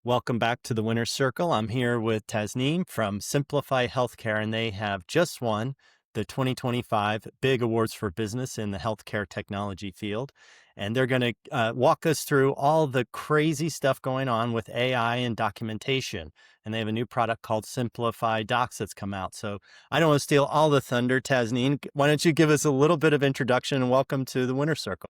Welcome back to the Winner's Circle. I'm here with Tasneem from Simplify Healthcare, and they have just won the 2025 Big Awards for Business in the healthcare technology field. And they're going to walk us through all the crazy stuff going on with AI and documentation. And they have a new product called Simplify Docs that's come out. So I don't want to steal all the thunder, Tasneem. Why don't you give us a little bit of introduction and welcome to the Winner's Circle?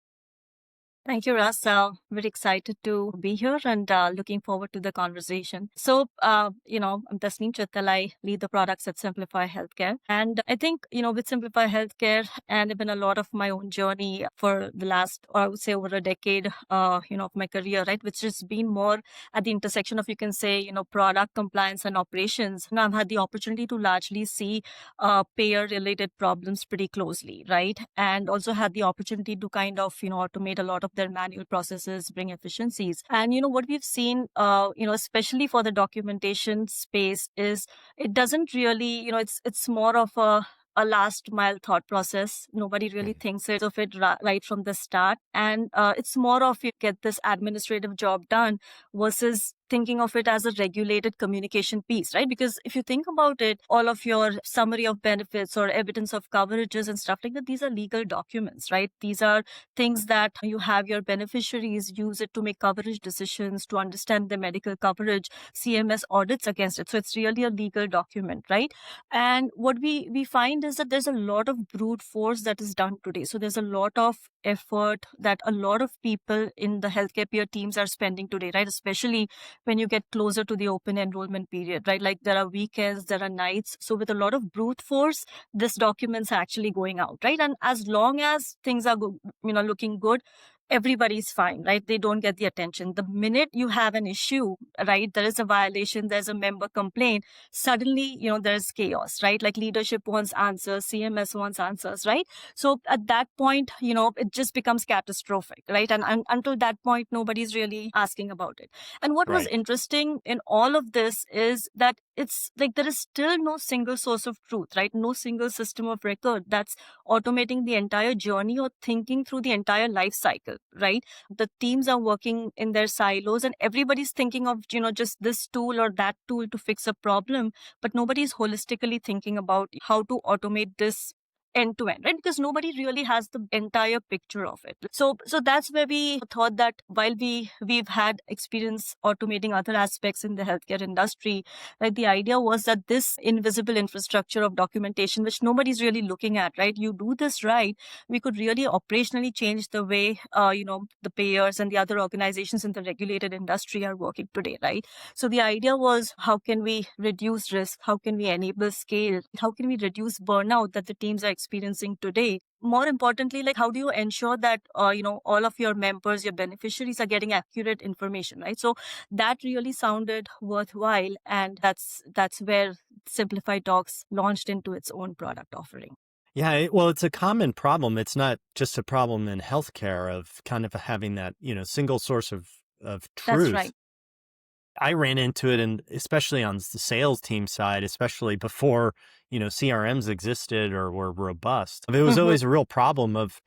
Thank you, Russ. Very excited to be here and looking forward to the conversation. I'm Tasneem Chital. I lead the products at Simplify Healthcare. And I think, with Simplify Healthcare and even a lot of my own journey for the last, or I would say over a decade, of my career, right, which has been more at the intersection of, you can say, product compliance and operations. I've had the opportunity to largely see payer related problems pretty closely, right? And also had the opportunity to kind of, automate a lot of their manual processes, bring efficiencies. And, what we've seen, especially for the documentation space is it doesn't really, it's more of a last mile thought process. Nobody really thinks of it right from the start. And it's more of you get this administrative job done versus thinking of it as a regulated communication piece, right? Because if you think about it, all of your summary of benefits or evidence of coverages and stuff like that, these are legal documents, right? These are things that you have your beneficiaries use it to make coverage decisions, to understand the medical coverage, CMS audits against it. So it's really a legal document, right? And what we find is that there's a lot of brute force that is done today. So there's a lot of effort that a lot of people in the healthcare peer teams are spending today, right? Especially when you get closer to the open enrollment period, right? Like there are weekends, there are nights. So with a lot of brute force, this document's actually going out, right? And as long as things are looking good, everybody's fine, right? They don't get the attention. The minute you have an issue, right, there is a violation, there's a member complaint, suddenly, there's chaos, right? Like leadership wants answers, CMS wants answers, right? So at that point, it just becomes catastrophic, right? And until that point, nobody's really asking about it. And what was Right. interesting in all of this is that it's like there is still no single source of truth, right? No single system of record that's automating the entire journey or thinking through the entire life cycle, right? The teams are working in their silos and everybody's thinking of, just this tool or that tool to fix a problem, but nobody's holistically thinking about how to automate this end to end, right? Because nobody really has the entire picture of it. So that's where we thought that while we've had experience automating other aspects in the healthcare industry, right? The idea was that this invisible infrastructure of documentation, which nobody's really looking at, right? You do this right, we could really operationally change the way, the payers and the other organizations in the regulated industry are working today, right? So the idea was, how can we reduce risk? How can we enable scale? How can we reduce burnout that the teams are experiencing today? More importantly, like how do you ensure that, all of your members, your beneficiaries are getting accurate information, right? So that really sounded worthwhile. And that's where Simplified Docs launched into its own product offering. Yeah, well, it's a common problem. It's not just a problem in healthcare of kind of having that, single source of That's truth. right. I ran into it, and especially on the sales team side, especially before, CRMs existed or were robust. It was Mm-hmm. always a real problem of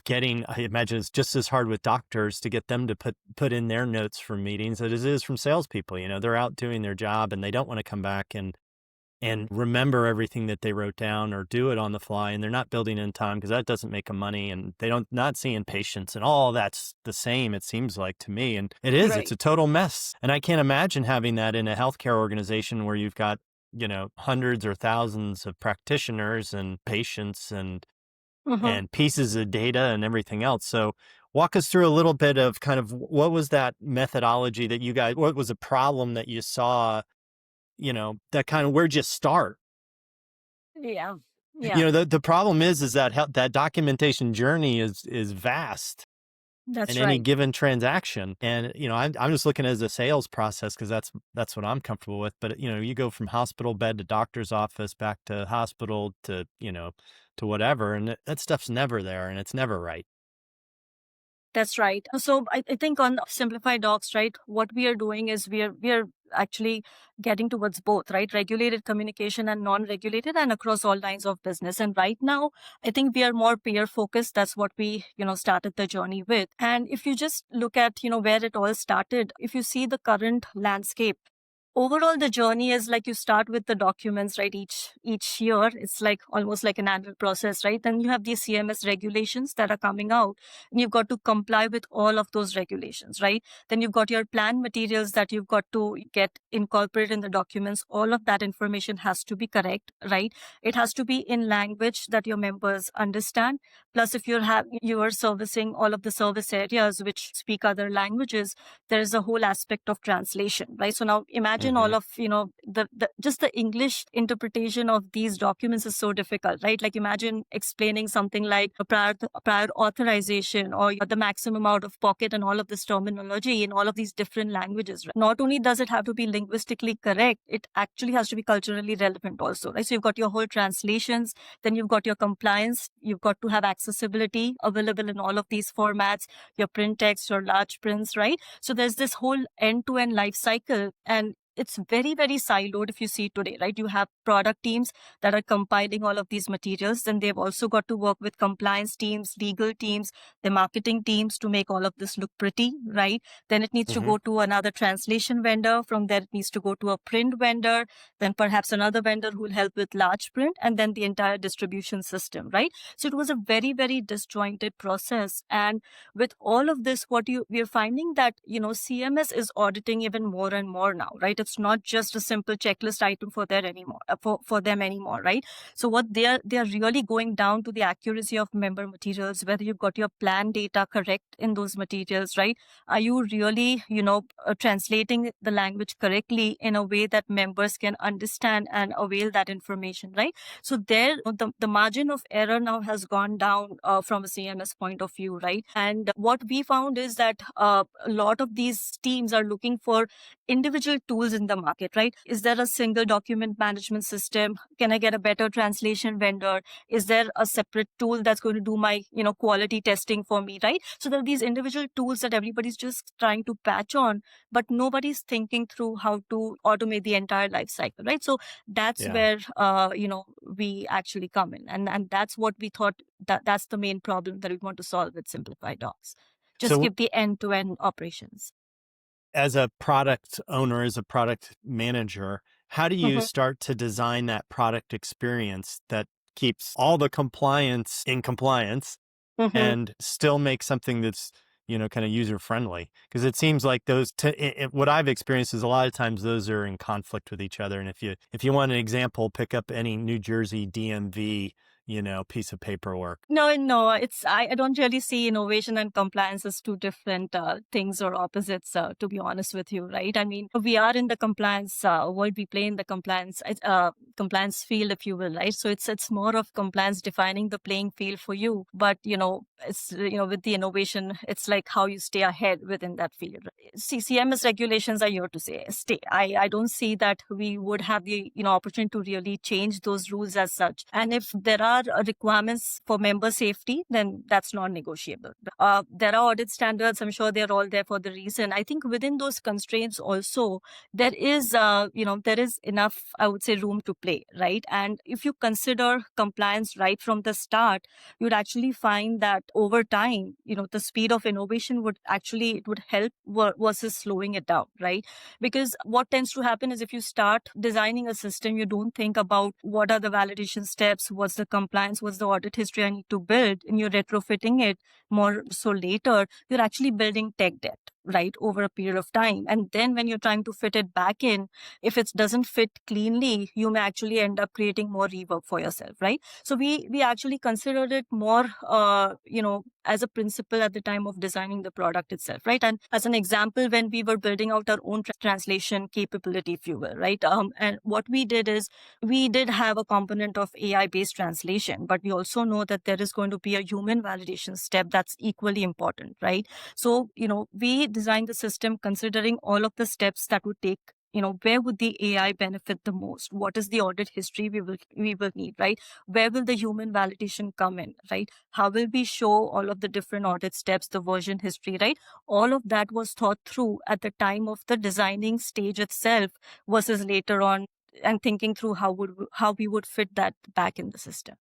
getting, I imagine it's just as hard with doctors to get them to put in their notes from meetings as it is from salespeople. They're out doing their job and they don't want to come back and remember everything that they wrote down or do it on the fly, and they're not building in time because that doesn't make them money, and they don't not seeing patients, and all that's the same, it seems like to me. And it's Right. a total mess. And I can't imagine having that in a healthcare organization where you've got, hundreds or thousands of practitioners and patients Mm-hmm. and pieces of data and everything else. So walk us through a little bit of kind of what was that methodology that you guys, what was a problem that you saw, that kind of, where'd you start? Yeah. Yeah. The problem is that that documentation journey is vast in That's any right. given transaction. And, I'm just looking as a sales process because that's what I'm comfortable with. But, you go from hospital bed to doctor's office, back to hospital to, to whatever. And that stuff's never there and it's never right. That's right. So I think on Simplify Docs, right, what we are doing is we are actually getting towards both, right? Regulated communication and non-regulated and across all lines of business. And right now, I think we are more peer focused. That's what we, started the journey with. And if you just look at, where it all started, if you see the current landscape, overall the journey is like you start with the documents, right? Each year it's like almost like an annual process, right? Then you have these CMS regulations that are coming out and you've got to comply with all of those regulations, right? Then you've got your plan materials that you've got to get incorporated in the documents. All of that information has to be correct, right? It has to be in language that your members understand. Plus, if you are servicing all of the service areas which speak other languages, there is a whole aspect of translation, right? So now imagine Hmm. all of, the just the English interpretation of these documents is so difficult, right? Like imagine explaining something like a prior authorization or the maximum out of pocket and all of this terminology in all of these different languages. Right? Not only does it have to be linguistically correct, it actually has to be culturally relevant also, right? So you've got your whole translations, then you've got your compliance, you've got to have accessibility available in all of these formats, your print text, your large prints, right? So there's this whole end-to-end life cycle, and it's very, very siloed if you see today, right? You have product teams that are compiling all of these materials. Then they've also got to work with compliance teams, legal teams, the marketing teams to make all of this look pretty, right? Then it needs to Hmm. go to another translation vendor. From there, it needs to go to a print vendor, then perhaps another vendor who will help with large print, and then the entire distribution system, right? So it was a very, very disjointed process. And with all of this, we're finding that, CMS is auditing even more and more now, right? It's not just a simple checklist item for there anymore, for them anymore, right? So what they are really going down to the accuracy of member materials, whether you've got your plan data correct in those materials, right? Are you really, translating the language correctly in a way that members can understand and avail that information, right? So there, the margin of error now has gone down from a CMS point of view, right? And what we found is that a lot of these teams are looking for individual tools in the market, right? Is there a single document management system? Can I get a better translation vendor? Is there a separate tool that's going to do my, quality testing for me, right? So there are these individual tools that everybody's just trying to patch on, but nobody's thinking through how to automate the entire life cycle, right? So that's Yeah. where, we actually come in. And that's what we thought that's the main problem that we want to solve with Simplify Docs. Just So give the end-to-end operations. as a product owner, as a product manager, how do you Mm-hmm. start to design that product experience that keeps all the compliance in compliance Mm-hmm. and still make something that's, kind of user friendly? Because it seems like what I've experienced is a lot of times those are in conflict with each other. And if you want an example, pick up any New Jersey DMV, piece of paperwork. No, I don't really see innovation and compliance as two different things or opposites, to be honest with you, right? I mean, we are in the compliance world, we play in the compliance field, if you will, right? So it's more of compliance defining the playing field for you. But, it's, with the innovation, it's like how you stay ahead within that field. CMS regulations are here to stay. I don't see that we would have the, opportunity to really change those rules as such. And if there are requirements for member safety, then that's non-negotiable. There are audit standards. I'm sure they're all there for the reason. I think within those constraints also, there is enough, I would say, room to play, right? And if you consider compliance right from the start, you'd actually find that over time, the speed of innovation it would help versus slowing it down, right? Because what tends to happen is if you start designing a system, you don't think about what are the validation steps, what's the compliance, what's the audit history I need to build, and you're retrofitting it more so later, you're actually building tech debt, right, over a period of time. And then when you're trying to fit it back in, if it doesn't fit cleanly, you may actually end up creating more rework for yourself, right? So we actually considered it more, as a principle at the time of designing the product itself, right? And as an example, when we were building out our own translation capability, if you will, right? And what we did is we did have a component of AI-based translation, but we also know that there is going to be a human validation step that's equally important, right? So, we designed the system considering all of the steps that would take where would the AI benefit the most? What is the audit history we will need, right? Where will the human validation come in, right? How will we show all of the different audit steps, the version history, right? All of that was thought through at the time of the designing stage itself versus later on and thinking through how we would fit that back in the system.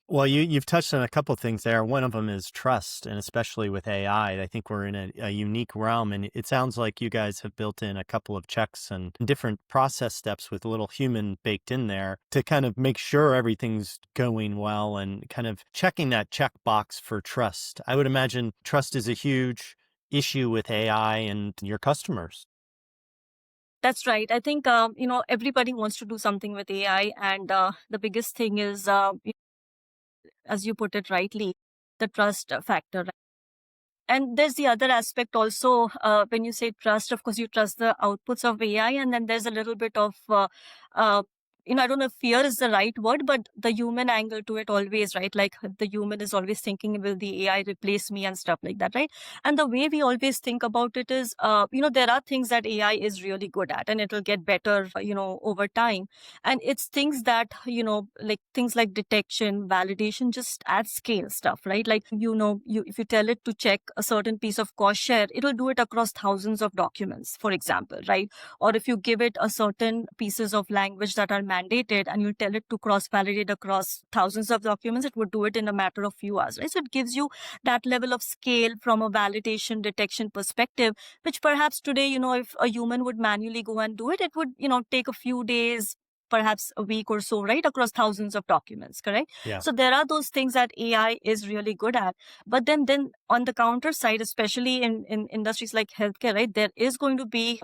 Well, you've touched on a couple things there. One of them is trust, and especially with AI, I think we're in a unique realm. And it sounds like you guys have built in a couple of checks and different process steps with a little human baked in there to kind of make sure everything's going well and kind of checking that checkbox for trust. I would imagine trust is a huge issue with AI and your customers. That's right. I think everybody wants to do something with AI, and the biggest thing is, as you put it rightly, the trust factor. And there's the other aspect also. When you say trust, of course, you trust the outputs of AI, and then there's a little bit of, uh, I don't know if fear is the right word, but the human angle to it always, right? Like the human is always thinking, will the AI replace me and stuff like that, right? And the way we always think about it is, there are things that AI is really good at, and it'll get better, over time. And it's things that, like things like detection, validation, just at scale stuff, right? Like, if you tell it to check a certain piece of cost share, it'll do it across thousands of documents, for example, right? Or if you give it a certain pieces of language that are mandated and you tell it to cross validate across thousands of documents, it would do it in a matter of few hours, right? So it gives you that level of scale from a validation detection perspective, which perhaps today, if a human would manually go and do it, it would, take a few days, perhaps a week or so, right, across thousands of documents, correct? Yeah. So there are those things that AI is really good at. But then on the counter side, especially in industries like healthcare, right, there is going to be,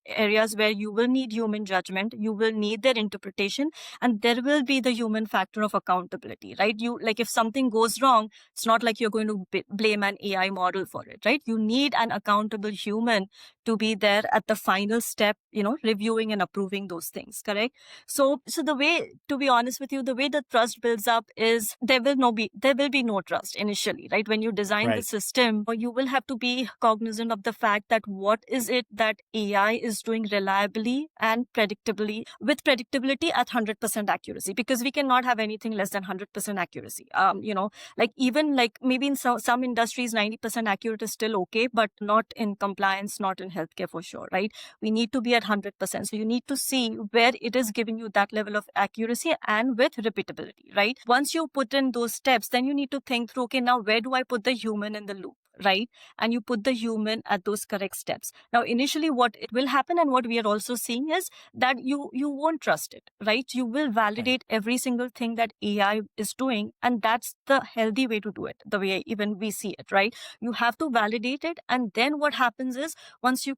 areas where you will need human judgment, you will need their interpretation, and there will be the human factor of accountability, right? You, like, if something goes wrong, it's not like you're going to blame an AI model for it, right? You need an accountable human to be there at the final step, reviewing and approving those things, correct? So the way, to be honest with you, the way the trust builds up is there will be no trust initially, right? When you design the Right. system, you will have to be cognizant of the fact that what is it that AI is doing reliably and predictably, with predictability at 100% accuracy, because we cannot have anything less than 100% accuracy. Like, even like maybe in some industries 90% accurate is still okay, but not in compliance, not in healthcare for sure, right? We need to be at 100%. So you need to see where it is giving you that level of accuracy and with repeatability, right? Once you put in those steps, then you need to think through, okay, now where do I put the human in the loop? Right. And you put the human at those correct steps. Now, initially, what it will happen and what we are also seeing is that you won't trust it, right? You will Right. validate every single thing that AI is doing. And that's the healthy way to do it, the way even we see it, right? You have to validate it. And then what happens is, once you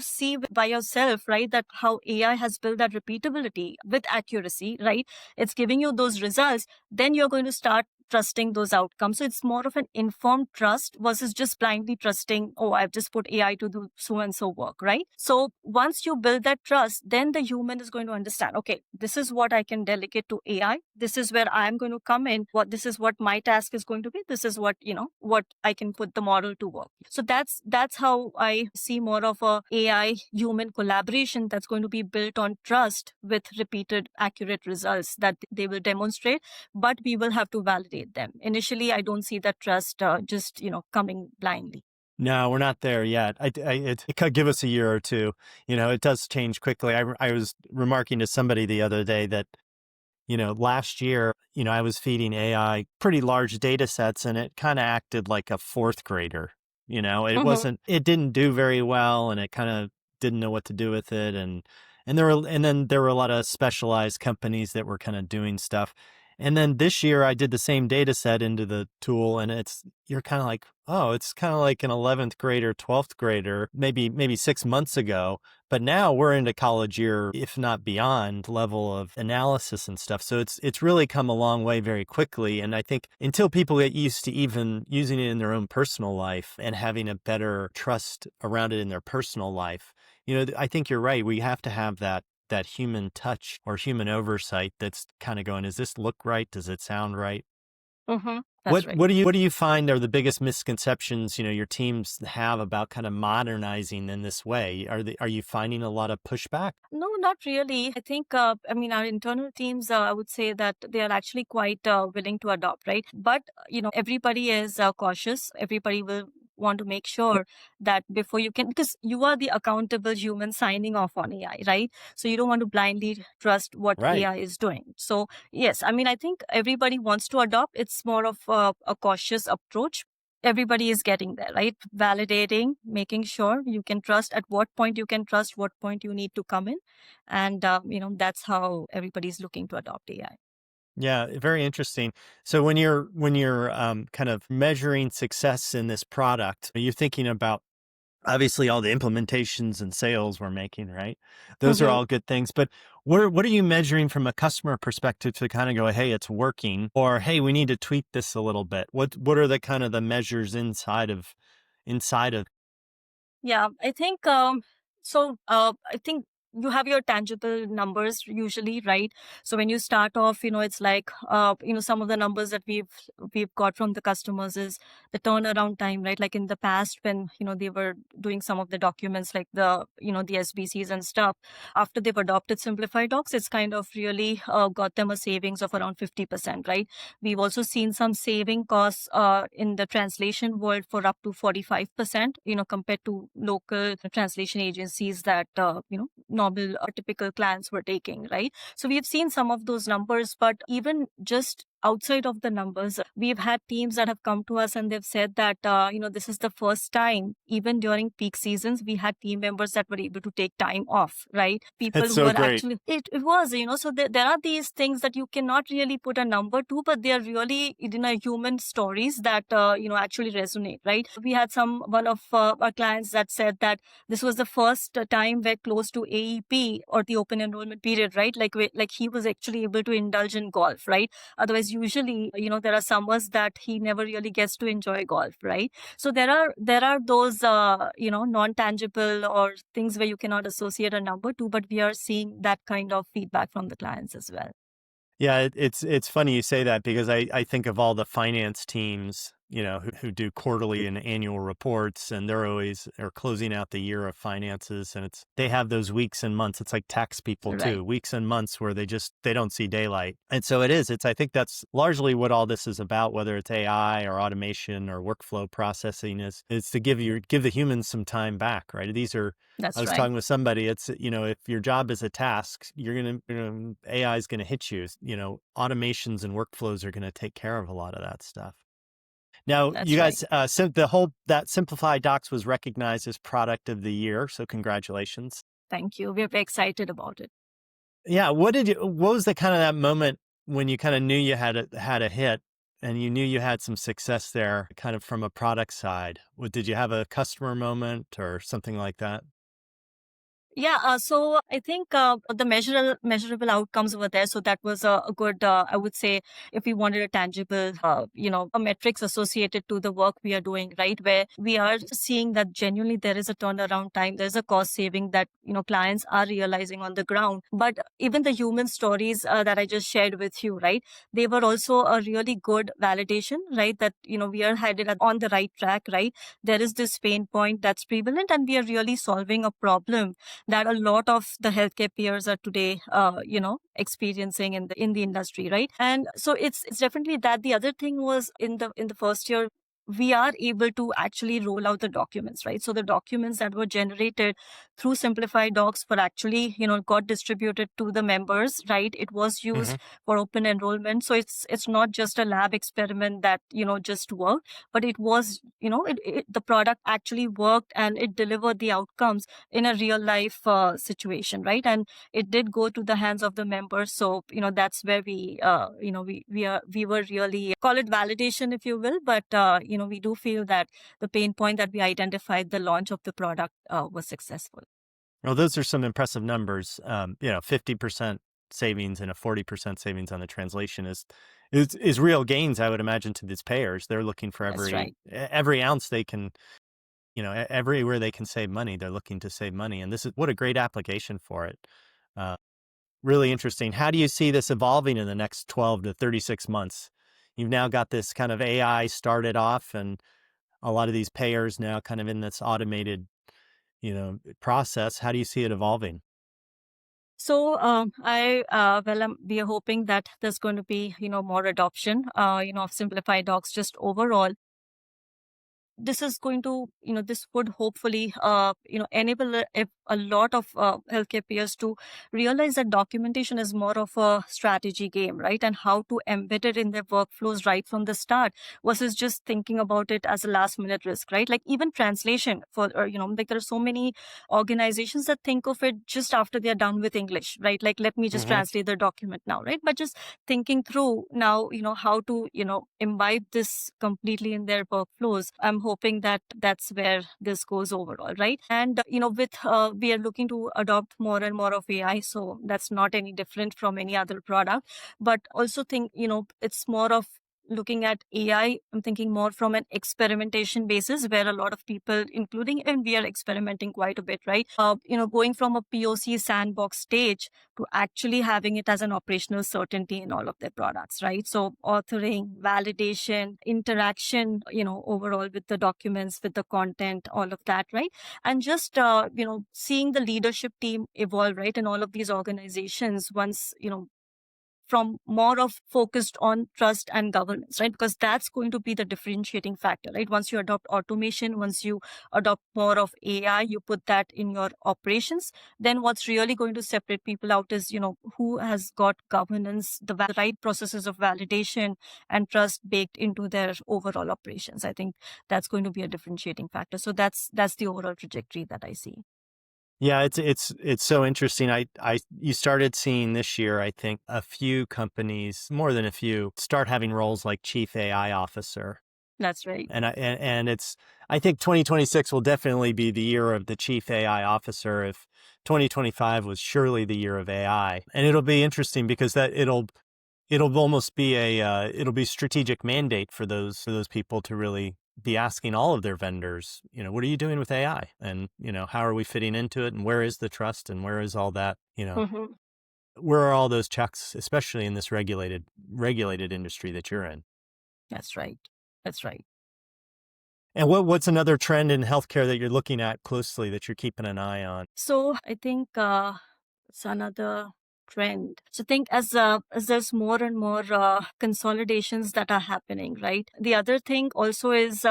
see by yourself, right, that how AI has built that repeatability with accuracy, right, it's giving you those results, then you're going to start trusting those outcomes. So it's more of an informed trust versus just blindly trusting, oh, I've just put AI to do so and so work, right? So once you build that trust, then the human is going to understand, okay, this is what I can delegate to AI. This is where I'm going to come in. This is what my task is going to be. This is what, what I can put the model to work. So that's how I see more of a AI human collaboration that's going to be built on trust with repeated accurate results that they will demonstrate, but we will have to validate them. Initially, I don't see that trust just, coming blindly. No, we're not there yet. It could give us a year or two. It does change quickly. I was remarking to somebody the other day that, last year, I was feeding AI pretty large data sets and it kind of acted like a fourth grader. Mhm. It didn't do very well and it kind of didn't know what to do with it. And then there were a lot of specialized companies that were kind of doing stuff. And then this year I did the same data set into the tool and you're kind of like, oh, it's kind of like an 11th grader, 12th grader, maybe 6 months ago. But now we're into college year, if not beyond, level of analysis and stuff. So it's really come a long way very quickly. And I think until people get used to even using it in their own personal life and having a better trust around it in their personal life, I think you're right. We have to have that human touch or human oversight that's kind of going, does this look right? Does it sound right? Mm-hmm. That's What right. what do you find are the biggest misconceptions, your teams have about kind of modernizing in this way? Are you finding a lot of pushback? No, not really. I think, I mean, our internal teams, I would say that they are actually quite willing to adopt, right? But, everybody is cautious. Everybody will want to make sure that before you can, because you are the accountable human signing off on AI, right? So you don't want to blindly trust what Right. AI is doing. So, yes, I mean, I think everybody wants to adopt. It's more of a cautious approach. Everybody is getting there, right? Validating, making sure you can trust, at what point you can trust, what point you need to come in. And, that's how everybody's looking to adopt AI. Yeah, very interesting. So when you're kind of measuring success in this product, are you thinking about obviously all the implementations and sales we're making, right? Those are Hmm. all good things. But what are you measuring from a customer perspective to kind of go, hey, it's working, or hey, we need to tweak this a little bit? What are the kind of the measures inside of Yeah, I think I think you have your tangible numbers usually, right? So when you start off, it's like some of the numbers that we've got from the customers is the turnaround time, right? Like in the past when, they were doing some of the documents like the SBCs and stuff, after they've adopted simplified docs, it's kind of really got them a savings of around 50%, right? We've also seen some saving costs in the translation world for up to 45%, compared to local translation agencies that, normal or typical clients were taking, right? So we've seen some of those numbers, but even just outside of the numbers, we've had teams that have come to us and they've said that, this is the first time, even during peak seasons, we had team members that were able to take time off, right? People it's who so were great. actually, it was, so there are these things that you cannot really put a number to, but they are really, human stories that, actually resonate, right? We had one of our clients that said that this was the first time where close to AEP or the open enrollment period, right? Like he was actually able to indulge in golf, right? Otherwise, usually, there are summers that he never really gets to enjoy golf, right? So there are those, non-tangible or things where you cannot associate a number to, but we are seeing that kind of feedback from the clients as well. Yeah, it's funny you say that because I think of all the finance teams, who do quarterly and annual reports, and they're always are closing out the year of finances, and they have those weeks and months. It's like tax people Right. too, weeks and months where they don't see daylight. And so I think that's largely what all this is about, whether it's AI or automation or workflow processing is to give the humans some time back, right? I That's was right. talking with somebody. It's, if your job is a task, AI is going to hit you. Automations and workflows are going to take care of a lot of that stuff. Now, you That's right. guys, that Simplified Docs was recognized as Product of the Year. So congratulations. Thank you. We're very excited about it. Yeah. What was the kind of that moment when you kind of knew you had a hit and you knew you had some success there kind of from a product side? Did you have a customer moment or something like that? Yeah, so I think the measurable outcomes were there. So that was a good, I would say, if we wanted a tangible, a metrics associated to the work we are doing, right? Where we are seeing that genuinely there is a turnaround time, there's a cost saving that, clients are realizing on the ground. But even the human stories that I just shared with you, right? They were also a really good validation, right? That, we are headed on the right track, right? There is this pain point that's prevalent and we are really solving a problem that a lot of the healthcare peers are today, experiencing in the industry, right? And so it's definitely that. The other thing was in the first year, we are able to actually roll out the documents, right? So the documents that were generated through simplified docs were actually, got distributed to the members, right? It was Hmm. used for open enrollment. So it's not just a lab experiment that, just worked, but it was, the product actually worked and it delivered the outcomes in a real life situation, right? And it did go to the hands of the members. So, that's where we were really, call it validation, if you will. But, we do feel that the pain point that we identified, the launch of the product was successful. Well, those are some impressive numbers. 50% savings and a 40% savings on the translation is real gains, I would imagine, to these payers. They're looking for That's right. every ounce they can, everywhere they can save money, they're looking to save money. And this is what a great application for it. Uh, Really interesting. How do you see this evolving in the next 12 to 36 months? you've now got this kind of AI started off, and a lot of these payers now kind of in this automated, process. How do you see it evolving? So we are hoping that there's going to be more adoption of simplified docs just overall. This is going to this would hopefully enable a lot of healthcare peers to realize that documentation is more of a strategy game, right? And how to embed it in their workflows right from the start versus just thinking about it as a last minute risk, right? Like even translation for like there are so many organizations that think of it just after they're done with English, right? Like let me just Hmm. translate the document now, right? But just thinking through now how to imbibe this completely in their workflows. I'm hoping that that's where this goes overall, right? And with we are looking to adopt more and more of AI, so that's not any different from any other product. But also think it's more of looking at AI, I'm thinking more from an experimentation basis where a lot of people, including, and we are experimenting quite a bit, right? Going from a POC sandbox stage to actually having it as an operational certainty in all of their products, right? So authoring, validation, interaction, overall with the documents, with the content, all of that, right? And just, seeing the leadership team evolve, right? In all of these organizations once, from more of focused on trust and governance, right? Because that's going to be the differentiating factor, right? Once you adopt automation, once you adopt more of AI, you put that in your operations, then what's really going to separate people out is, who has got governance, the right processes of validation and trust baked into their overall operations. I think that's going to be a differentiating factor. So that's the overall trajectory that I see. Yeah, it's so interesting. I you started seeing this year, I think, a few companies, more than a few, start having roles like chief AI officer. That's right. And it's, I think 2026 will definitely be the year of the chief AI officer, if 2025 was surely the year of AI. And it'll be interesting because that it'll almost be it'll be strategic mandate for those people to really be asking all of their vendors, what are you doing with AI? And, how are we fitting into it? And where is the trust? And where is all that, Hmm. where are all those checks, especially in this regulated industry that you're in? That's right. That's right. And what's another trend in healthcare that you're looking at closely that you're keeping an eye on? So I think it's another trend. So I think as there's more and more consolidations that are happening, right? The other thing also is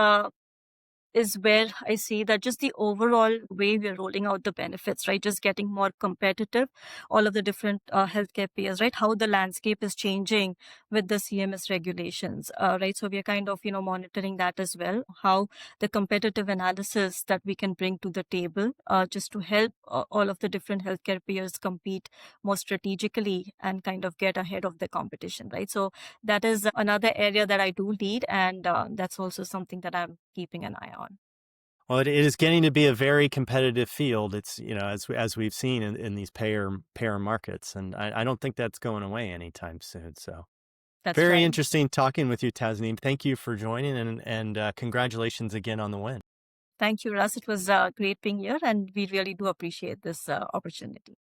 where I see that just the overall way we're rolling out the benefits, right? Just getting more competitive, all of the different healthcare payers, right? How the landscape is changing with the CMS regulations, right? So we are kind of, monitoring that as well, how the competitive analysis that we can bring to the table just to help all of the different healthcare payers compete more strategically and kind of get ahead of the competition, right? So that is another area that I do lead, and that's also something that I'm keeping an eye on. Well, it is getting to be a very competitive field. It's, as we've seen in these payer markets, and I don't think that's going away anytime soon. So That's very right. interesting talking with you, Tasneem. Thank you for joining, and congratulations again on the win. Thank you, Russ. It was great being here, and we really do appreciate this opportunity.